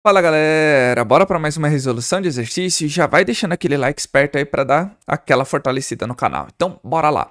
Fala galera, bora para mais uma resolução de exercício e já vai deixando aquele like esperto aí para dar aquela fortalecida no canal. Então, bora lá.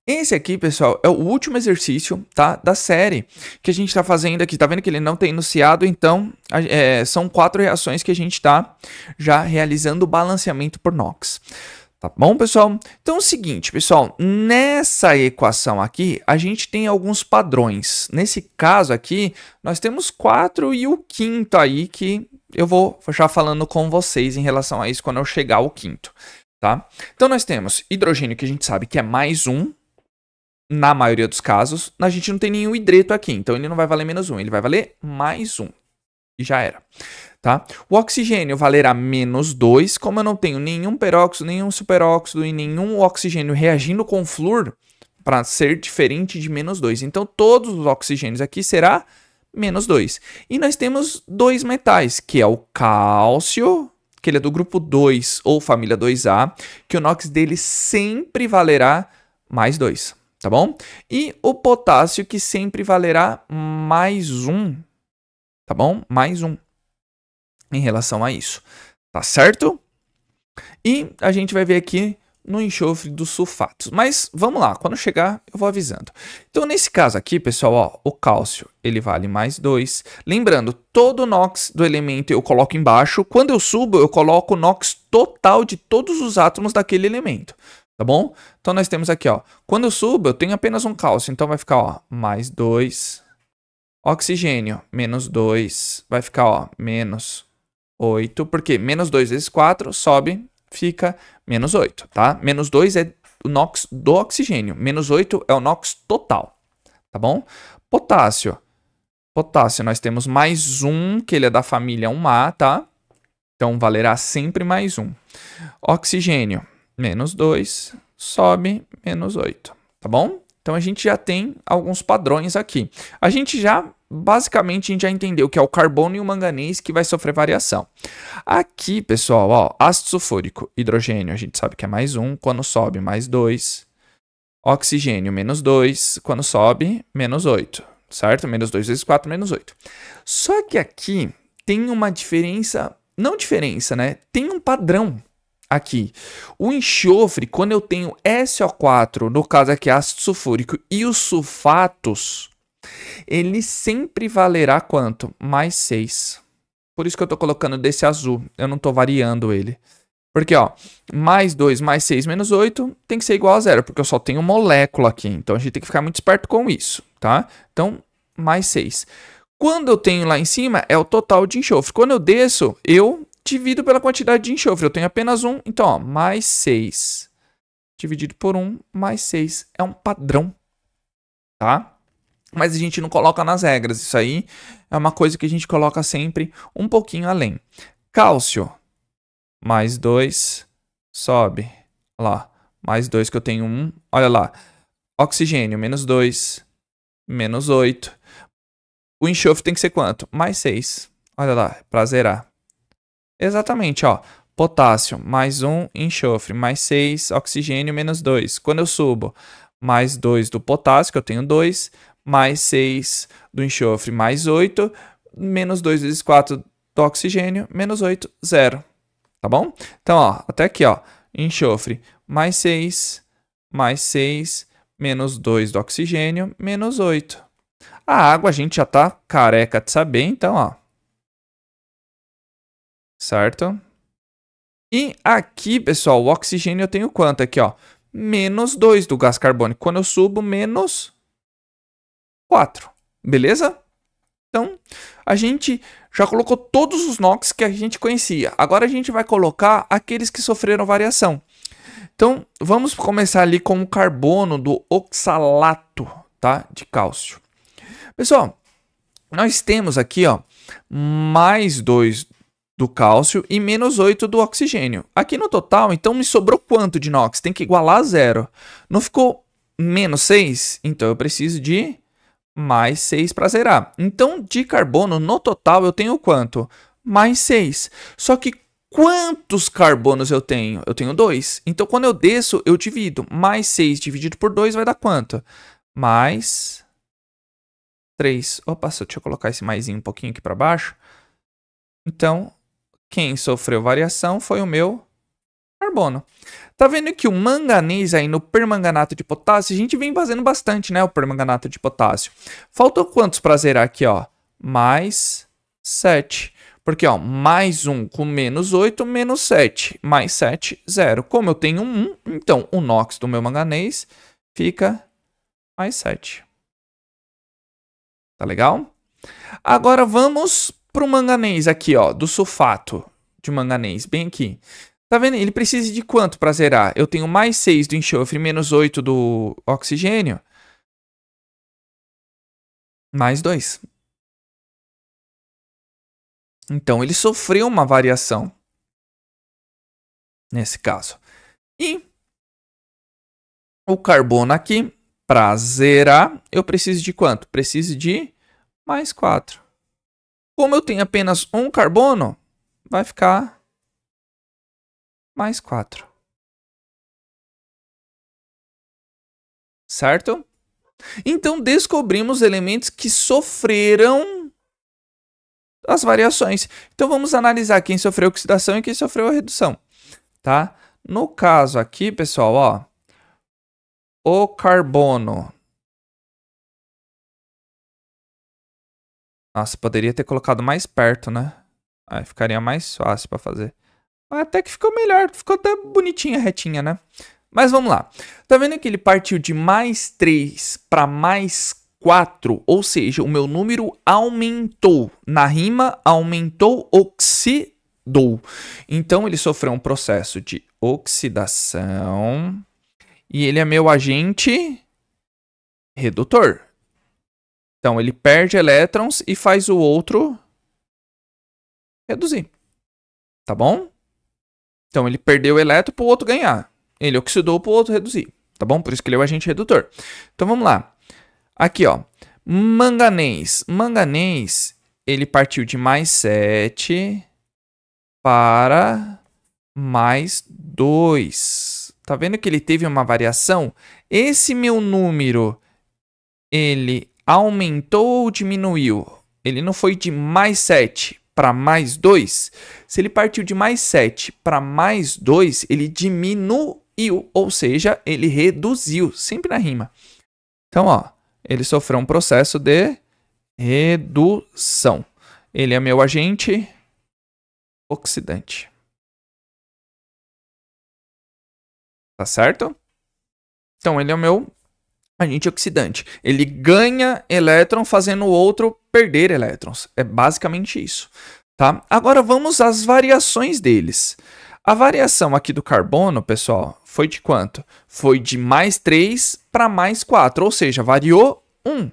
Esse aqui, pessoal, é o último exercício, tá, da série que a gente tá fazendo aqui. Tá vendo que ele não tem enunciado, então são 4 reações que a gente tá já realizando o balanceamento por Knox. Tá bom, pessoal? Então é o seguinte, pessoal, nessa equação aqui, a gente tem alguns padrões. Nesse caso aqui, nós temos 4 e o quinto aí que eu vou já falando com vocês em relação a isso quando eu chegar ao quinto, tá? Então nós temos hidrogênio que a gente sabe que é mais um, na maioria dos casos. A gente não tem nenhum hidreto aqui, então ele não vai valer menos um, ele vai valer mais um. E já era. Tá? O oxigênio valerá menos 2, como eu não tenho nenhum peróxido, nenhum superóxido e nenhum oxigênio reagindo com flúor para ser diferente de menos 2. Então, todos os oxigênios aqui será menos 2. E nós temos dois metais, que é o cálcio, que ele é do grupo 2 ou família 2A, que o NOx dele sempre valerá mais 2, tá bom? E o potássio, que sempre valerá mais 1, tá bom? Mais 1 em relação a isso, tá certo? E a gente vai ver aqui no enxofre dos sulfatos. Mas vamos lá, quando chegar eu vou avisando. Então nesse caso aqui, pessoal, ó, o cálcio ele vale mais 2. Lembrando, todo o NOx do elemento eu coloco embaixo. Quando eu subo, eu coloco o NOx total de todos os átomos daquele elemento. Tá bom? Então nós temos aqui, ó. Quando eu subo, eu tenho apenas um cálcio. Então vai ficar, ó, mais 2. Oxigênio, menos 2. Vai ficar, ó, menos 8, porque menos 2 vezes 4 sobe, fica menos 8, tá? Menos 2 é o NOx do oxigênio, menos 8 é o NOx total, tá bom? Potássio. Potássio, nós temos mais 1, que ele é da família 1A, tá? Então, valerá sempre mais 1. Oxigênio, menos 2, sobe, menos 8, tá bom? Então, a gente já tem alguns padrões aqui. A gente basicamente, a gente já entendeu que é o carbono e o manganês que vai sofrer variação. Aqui, pessoal, ó, ácido sulfúrico, hidrogênio, a gente sabe que é mais 1, quando sobe, mais 2. Oxigênio, menos 2, quando sobe, menos 8, certo? Menos 2 vezes 4, menos 8. Só que aqui tem uma diferença, não diferença, né? Tem um padrão aqui. O enxofre, quando eu tenho SO4, no caso aqui ácido sulfúrico, e os sulfatos, ele sempre valerá quanto? Mais 6. Por isso que eu estou colocando desse azul. Eu não estou variando ele. Porque, ó, mais 2, mais 6, menos 8 tem que ser igual a 0, porque eu só tenho molécula aqui. Então, a gente tem que ficar muito esperto com isso, tá? Então, mais 6. Quando eu tenho lá em cima, é o total de enxofre. Quando eu desço, eu divido pela quantidade de enxofre. Eu tenho apenas 1, então, ó, mais 6 dividido por 1, mais 6. É um padrão, tá? Mas a gente não coloca nas regras. Isso aí é uma coisa que a gente coloca sempre um pouquinho além. Cálcio, mais 2, sobe. Olha lá, mais 2 que eu tenho 1. Olha lá, oxigênio, menos 2, menos 8. O enxofre tem que ser quanto? Mais 6. Olha lá, para zerar. Exatamente, ó. Potássio, mais 1, enxofre, mais 6, oxigênio, menos 2. Quando eu subo, mais 2 do potássio, que eu tenho 2, mais 6 do enxofre, mais 8, menos 2 vezes 4 do oxigênio, menos 8, 0. Tá bom? Então, ó, até aqui, ó, enxofre, mais 6, menos 2 do oxigênio, menos 8. A água a gente já tá careca de saber, então, ó. Certo? E aqui, pessoal, o oxigênio eu tenho quanto aqui, ó? Menos 2 do gás carbônico. Quando eu subo, menos 4. Beleza? Então, a gente já colocou todos os NOx que a gente conhecia. Agora a gente vai colocar aqueles que sofreram variação. Então, vamos começar ali com o carbono do oxalato, tá? De cálcio. Pessoal, nós temos aqui, ó, mais 2 do cálcio e menos 8 do oxigênio. Aqui no total, então, me sobrou quanto de NOx? Tem que igualar a 0. Não ficou menos 6? Então, eu preciso de mais 6 para zerar. Então, de carbono, no total, eu tenho quanto? Mais 6. Só que quantos carbonos eu tenho? Eu tenho 2. Então, quando eu desço, eu divido. Mais 6 dividido por 2 vai dar quanto? Mais 3. Opa, deixa eu colocar esse maisinho um pouquinho aqui para baixo. Então, quem sofreu variação foi o meu carbono. Tá vendo que o manganês aí no permanganato de potássio, a gente vem fazendo bastante, né? O permanganato de potássio. Faltou quantos para zerar aqui, ó? Mais 7. Porque, ó, mais 1 com menos 8, menos 7. Mais 7, 0. Como eu tenho 1, então o NOx do meu manganês fica mais 7. Tá legal? Agora vamos pro manganês aqui, ó, do sulfato de manganês, bem aqui. Tá vendo? Ele precisa de quanto para zerar? Eu tenho mais 6 do enxofre, menos 8 do oxigênio. Mais 2. Então, ele sofreu uma variação. Nesse caso. E o carbono aqui, para zerar, eu preciso de quanto? Preciso de mais 4. Como eu tenho apenas um carbono, vai ficar mais 4. Certo? Então, descobrimos elementos que sofreram as variações. Então, vamos analisar quem sofreu oxidação e quem sofreu a redução. Tá? No caso aqui, pessoal, ó, o carbono. Nossa, poderia ter colocado mais perto, né? Aí ficaria mais fácil para fazer. Até que ficou melhor, ficou até bonitinha, retinha, né? Mas vamos lá. Tá vendo que ele partiu de mais 3 para mais 4? Ou seja, o meu número aumentou. Na rima, aumentou, oxidou. Então, ele sofreu um processo de oxidação. E ele é meu agente redutor. Então, ele perde elétrons e faz o outro reduzir. Tá bom? Então, ele perdeu o elétron para o outro ganhar. Ele oxidou para o outro reduzir. Tá bom? Por isso que ele é o agente redutor. Então, vamos lá. Aqui, ó. Manganês. Manganês, ele partiu de mais 7 para mais 2. Tá vendo que ele teve uma variação? Esse meu número, ele aumentou ou diminuiu? Ele não foi de mais 7 para mais 2? Se ele partiu de mais 7 para mais 2, ele diminuiu, ou seja, ele reduziu, sempre na rima. Então, ó, ele sofreu um processo de redução. Ele é meu agente oxidante. Tá certo? Então, ele é o meu agente oxidante. Ele ganha elétron fazendo o outro perder elétrons. É basicamente isso. Tá? Agora vamos às variações deles. A variação aqui do carbono, pessoal, foi de quanto? Foi de mais 3 para mais 4, ou seja, variou 1.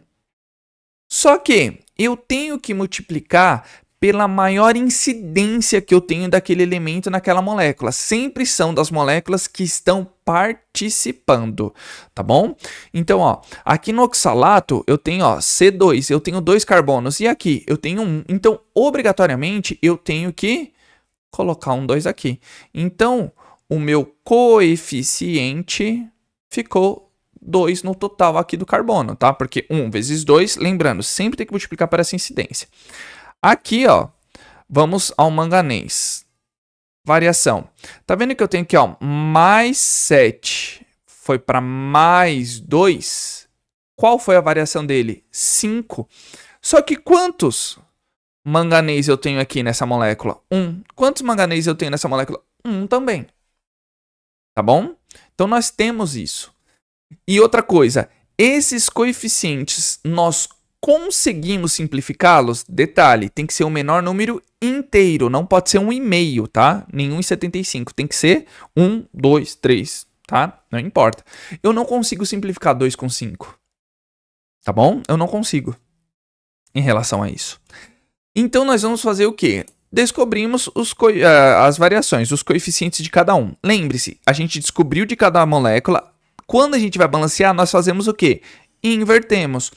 Só que eu tenho que multiplicar pela maior incidência que eu tenho daquele elemento naquela molécula. Sempre são das moléculas que estão participando, tá bom? Então, ó, aqui no oxalato eu tenho, ó, C2, eu tenho 2 carbonos, e aqui eu tenho 1. Então, obrigatoriamente, eu tenho que colocar um 2 aqui. Então, o meu coeficiente ficou 2 no total aqui do carbono, tá? Porque 1 vezes 2, lembrando, sempre tem que multiplicar para essa incidência. Aqui, ó, vamos ao manganês. Variação. Tá vendo que eu tenho aqui, ó, mais 7 foi para mais 2? Qual foi a variação dele? 5. Só que quantos manganês eu tenho aqui nessa molécula? 1. Quantos manganês eu tenho nessa molécula? 1 também. Tá bom? Então, nós temos isso. E outra coisa, esses coeficientes, nós conseguimos simplificá-los? Detalhe, tem que ser o menor número inteiro, não pode ser 1,5, tá? Nem 1,75, tem que ser 1, 2, 3, tá? Não importa. Eu não consigo simplificar 2 com 5, tá bom? Eu não consigo em relação a isso. Então, nós vamos fazer o quê? Descobrimos as variações, os coeficientes de cada um. Lembre-se, a gente descobriu de cada molécula. Quando a gente vai balancear, nós fazemos o quê? Invertemos.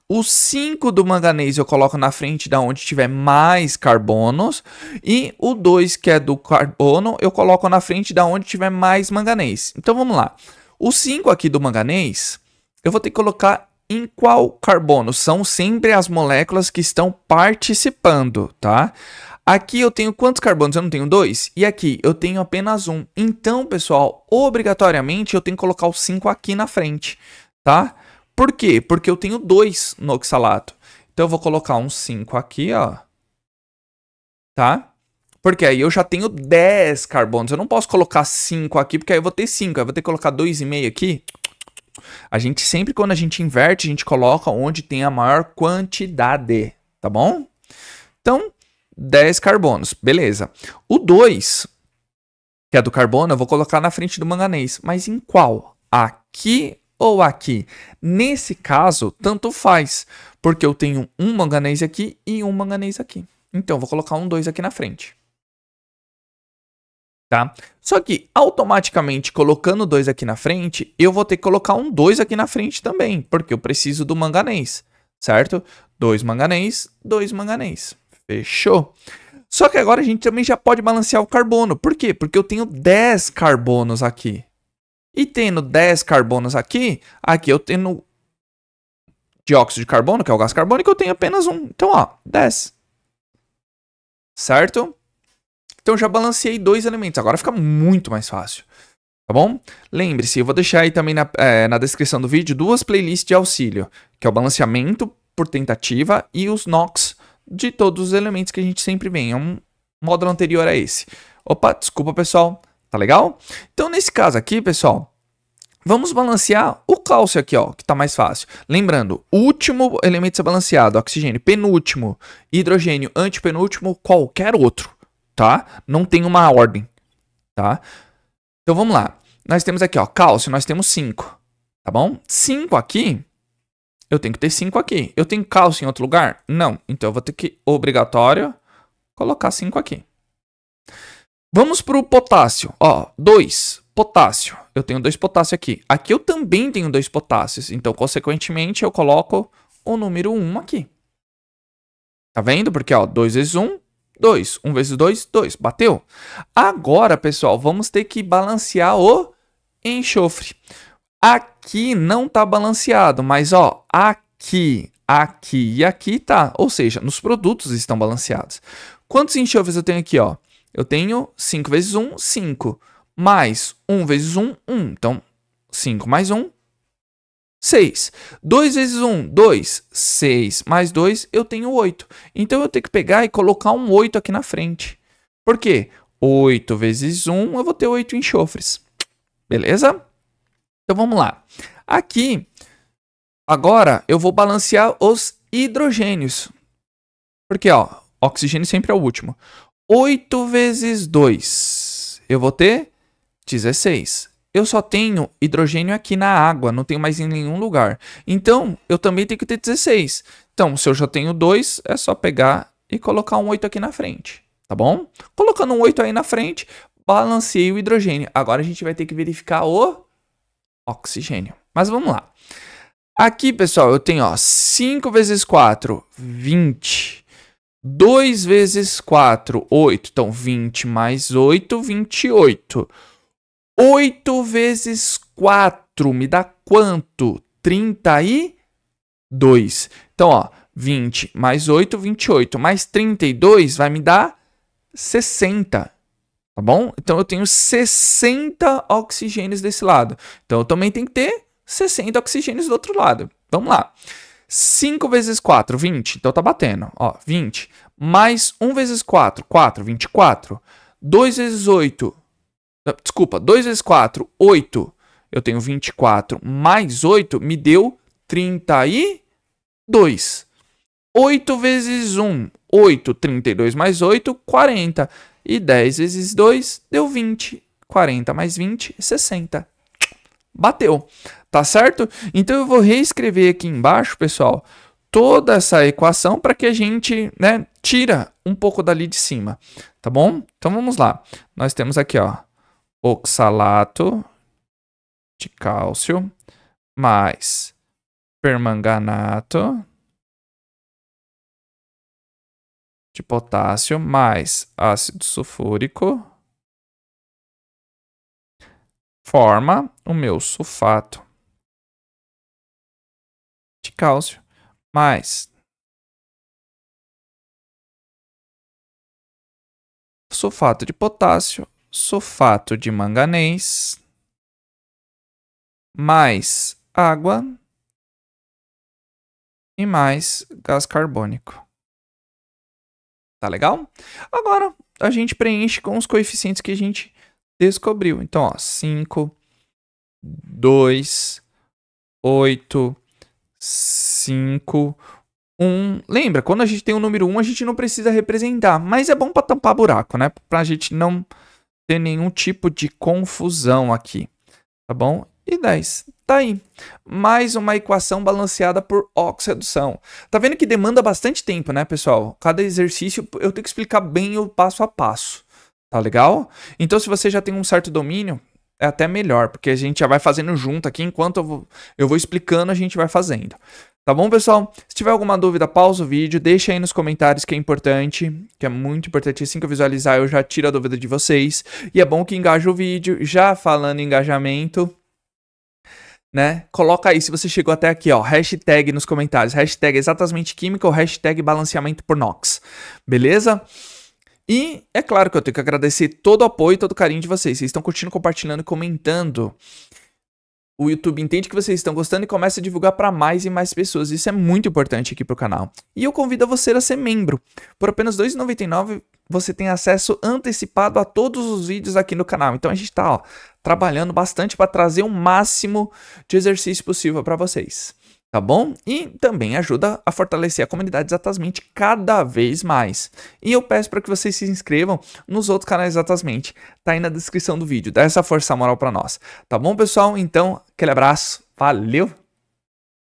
O 5 do manganês eu coloco na frente da onde tiver mais carbonos. E o 2, que é do carbono, eu coloco na frente da onde tiver mais manganês. Então, vamos lá. O 5 aqui do manganês, eu vou ter que colocar em qual carbono? São sempre as moléculas que estão participando, tá? Aqui eu tenho quantos carbonos? Eu não tenho 2? E aqui eu tenho apenas 1. Então, pessoal, obrigatoriamente eu tenho que colocar o 5 aqui na frente, tá? Por quê? Porque eu tenho 2 no oxalato. Então eu vou colocar um 5 aqui, ó. Tá? Porque aí eu já tenho 10 carbonos. Eu não posso colocar 5 aqui, porque aí eu vou ter 5. Aí eu vou ter que colocar 2,5 aqui. A gente sempre, quando a gente inverte, a gente coloca onde tem a maior quantidade, tá bom? Então, 10 carbonos, beleza. O 2, que é do carbono, eu vou colocar na frente do manganês. Mas em qual? Aqui ou aqui? Nesse caso, tanto faz, porque eu tenho um manganês aqui e um manganês aqui. Então, eu vou colocar um 2 aqui na frente. Tá? Só que, automaticamente, colocando 2 aqui na frente, eu vou ter que colocar um 2 aqui na frente também, porque eu preciso do manganês, certo? 2 manganês, 2 manganês. Fechou? Só que agora a gente também já pode balancear o carbono. Por quê? Porque eu tenho 10 carbonos aqui. E tendo 10 carbonos aqui eu tenho dióxido de carbono, que é o gás carbônico, eu tenho apenas 1. Então, ó, 10. Certo? Então, já balanceei 2 elementos. Agora fica muito mais fácil. Tá bom? Lembre-se, eu vou deixar aí também na descrição do vídeo 2 playlists de auxílio, que é o balanceamento por tentativa e os NOx de todos os elementos que a gente sempre vê. É um módulo anterior a esse. Opa, desculpa, pessoal. Tá legal? Então, nesse caso aqui, pessoal, vamos balancear o cálcio aqui, ó, que tá mais fácil. Lembrando, último elemento a ser balanceado, oxigênio, penúltimo, hidrogênio, antepenúltimo, qualquer outro, tá? Não tem uma ordem, tá? Então, vamos lá. Nós temos aqui, ó, cálcio, nós temos 5, tá bom? 5 aqui, eu tenho que ter 5 aqui. Eu tenho cálcio em outro lugar? Não. Então, eu vou ter que, obrigatório, colocar 5 aqui. Vamos para o potássio. Ó, 2. Potássio. Eu tenho 2 potássio aqui. Aqui eu também tenho 2 potássios. Então, consequentemente, eu coloco o número 1 aqui. Tá vendo? Porque, ó, 2 vezes 1, 2. 1 vezes 2, 2. Bateu? Agora, pessoal, vamos ter que balancear o enxofre. Aqui não tá balanceado, mas, ó, aqui e aqui tá. Ou seja, nos produtos estão balanceados. Quantos enxofres eu tenho aqui, ó? Eu tenho 5 vezes 1, 5. Mais 1 vezes 1, 1. Então, 5 mais 1, 6. 2 vezes 1, 2. 6 mais 2, eu tenho 8. Então, eu tenho que pegar e colocar um 8 aqui na frente. Por quê? 8 vezes 1, eu vou ter 8 enxofres. Beleza? Então, vamos lá. Aqui, agora, eu vou balancear os hidrogênios. Porque, ó, oxigênio sempre é o último. 8 vezes 2, eu vou ter 16. Eu só tenho hidrogênio aqui na água, não tenho mais em nenhum lugar. Então, eu também tenho que ter 16. Então, se eu já tenho 2, é só pegar e colocar um 8 aqui na frente, tá bom? Colocando um 8 aí na frente, balanceei o hidrogênio. Agora a gente vai ter que verificar o oxigênio. Mas vamos lá. Aqui, pessoal, eu tenho, ó, 5 vezes 4, 20. 2 vezes 4, 8. Então, 20 mais 8, 28. 8 vezes 4 me dá quanto? 32. Então, ó, 20 mais 8, 28. Mais 32 vai me dar 60. Tá bom? Então, eu tenho 60 oxigênios desse lado. Então, eu também tenho que ter 60 oxigênios do outro lado. Vamos lá. 5 vezes 4, 20. Então, tá batendo. Ó, 20. Mais 1 vezes 4, 4, 24. 2 vezes 8. Desculpa, 2 vezes 4, 8. Eu tenho 24. Mais 8 me deu 32. 8 vezes 1, 8. 32 mais 8, 40. E 10 vezes 2 deu 20. 40 mais 20, 60. Bateu. Tá certo? Então eu vou reescrever aqui embaixo, pessoal, toda essa equação para que a gente, né, tira um pouco dali de cima, tá bom? Então vamos lá. Nós temos aqui, ó, oxalato de cálcio mais permanganato de potássio mais ácido sulfúrico forma o meu sulfato cálcio, mais sulfato de potássio, sulfato de manganês, mais água e mais gás carbônico. Tá legal? Agora, a gente preenche com os coeficientes que a gente descobriu. Então, ó, 5, 2, 8, 5, 1. Lembra, quando a gente tem o número 1, a gente não precisa representar, mas é bom para tampar buraco, né? Pra gente não ter nenhum tipo de confusão aqui, tá bom? E 10. Tá aí. Mais uma equação balanceada por oxirredução. Tá vendo que demanda bastante tempo, né, pessoal? Cada exercício eu tenho que explicar bem o passo a passo. Tá legal? Então, se você já tem um certo domínio, é até melhor, porque a gente já vai fazendo junto aqui. Enquanto eu vou explicando, a gente vai fazendo. Tá bom, pessoal? Se tiver alguma dúvida, pausa o vídeo, deixa aí nos comentários que é importante, que é muito importante. Assim que eu visualizar, eu já tiro a dúvida de vocês. E é bom que engaje o vídeo. Já falando em engajamento, né? Coloca aí, se você chegou até aqui, ó, hashtag nos comentários. Hashtag exatamente química ou hashtag balanceamento por NOx. Beleza? E é claro que eu tenho que agradecer todo o apoio e todo o carinho de vocês. Vocês estão curtindo, compartilhando e comentando. O YouTube entende que vocês estão gostando e começa a divulgar para mais e mais pessoas. Isso é muito importante aqui pro canal. E eu convido você a ser membro. Por apenas R$ 2,99 você tem acesso antecipado a todos os vídeos aqui no canal. Então a gente tá, ó, trabalhando bastante para trazer o máximo de exercício possível para vocês. Tá bom? E também ajuda a fortalecer a comunidade Exatamente cada vez mais. E eu peço para que vocês se inscrevam nos outros canais Exatamente. Tá aí na descrição do vídeo. Dá essa força moral para nós. Tá bom, pessoal? Então, aquele abraço. Valeu!